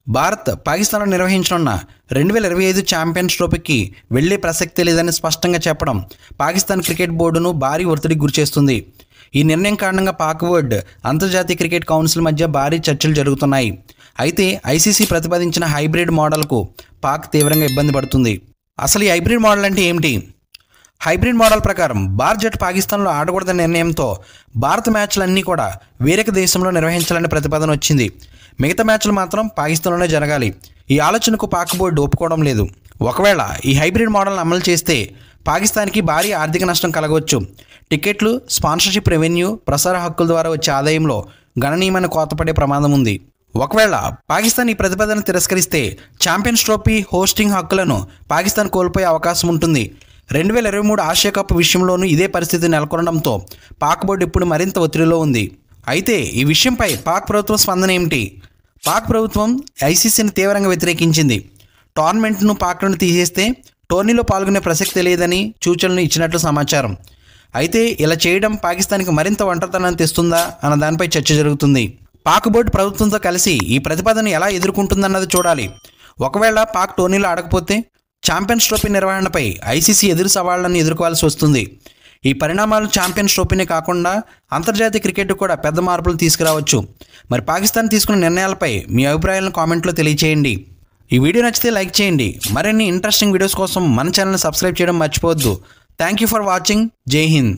భారత్ పాకిస్తాన్లో నిర్వహించనున్న 2025 ఛాంపియన్స్ ట్రోఫీకి వెళ్లే ప్రసక్తే లేదని స్పష్టంగా చెప్పడం పాకిస్తాన్ క్రికెట్ బోర్డును భారీ ఒత్తిడికి గురిచేస్తుంది. ఈ నిర్ణయం కారణంగా పాక్ బోర్డు, అంతర్జాతీయ క్రికెట్ కౌన్సిల్ మధ్య భారీ చర్చలు జరుగుతున్నాయి. అయితే ఐసీసీ ప్రతిపాదించిన హైబ్రిడ్ మోడల్కు పాక్ తీవ్రంగా ఇబ్బంది పడుతుంది. అసలు ఈ హైబ్రిడ్ మోడల్ అంటే ఏమిటి? హైబ్రిడ్ మోడల్ ప్రకారం భారత్ జట్టు పాకిస్తాన్లో ఆడకూడదనే నిర్ణయంతో భారత మ్యాచ్లన్నీ కూడా వేరొక దేశంలో నిర్వహించాలనే ప్రతిపాదన వచ్చింది. మిగతా మ్యాచ్లు మాత్రం పాకిస్తాన్లోనే జరగాలి. ఈ ఆలోచనకు పాక్ బోర్డు ఒప్పుకోవడం లేదు. ఒకవేళ ఈ హైబ్రిడ్ మోడల్ని అమలు చేస్తే పాకిస్తాన్కి భారీ ఆర్థిక నష్టం కలగవచ్చు. టికెట్లు, స్పాన్సర్షిప్ రెవెన్యూ, ప్రసార హక్కుల ద్వారా వచ్చే ఆదాయంలో గణనీయమైన కోత పడే ప్రమాదం ఉంది. ఒకవేళ పాకిస్తాన్ ఈ ప్రతిపాదన తిరస్కరిస్తే ఛాంపియన్స్ ట్రోఫీ హోస్టింగ్ హక్కులను పాకిస్తాన్ కోల్పోయే అవకాశం ఉంటుంది. 2023 ఆసియా కప్ విషయంలోనూ ఇదే పరిస్థితి నెలకొనడంతో పాక్ బోర్డు ఇప్పుడు మరింత ఒత్తిడిలో ఉంది. అయితే ఈ విషయంపై పాక్ ప్రభుత్వం స్పందన ఏమిటి? పాక్ ప్రభుత్వం ఐసీసీని తీవ్రంగా వ్యతిరేకించింది. టోర్నమెంట్ను పాక్ నుండి తీసేస్తే టోర్నీలో పాల్గొనే ప్రసక్తి లేదని సూచనలు ఇచ్చినట్లు సమాచారం. అయితే ఇలా చేయడం పాకిస్తాన్కి మరింత ఒంటరితనాన్ని తెస్తుందా అన్న దానిపై చర్చ జరుగుతుంది. పాక్ బోర్డు ప్రభుత్వంతో కలిసి ఈ ప్రతిపాదన ఎలా ఎదుర్కొంటుందన్నది చూడాలి. ఒకవేళ పాక్ టోర్నీలో ఆడకపోతే ఛాంపియన్స్ ట్రోఫీ నిర్వహణపై ఐసీసీ ఎదురు సవాళ్లను ఎదుర్కోవాల్సి వస్తుంది. ఈ పరిణామాలు ఛాంపియన్స్ ట్రోఫీనే కాకుండా అంతర్జాతీయ క్రికెట్ కూడా పెద్ద మార్పులు తీసుకురావచ్చు. మరి పాకిస్తాన్ తీసుకున్న నిర్ణయాలపై మీ అభిప్రాయాలను కామెంట్లో తెలియచేయండి. ఈ వీడియో నచ్చితే లైక్ చేయండి. మరిన్ని ఇంట్రెస్టింగ్ వీడియోస్ కోసం మన ఛానల్ని సబ్స్క్రైబ్ చేయడం మర్చిపోవద్దు. Thank you for watching. జై హింద్.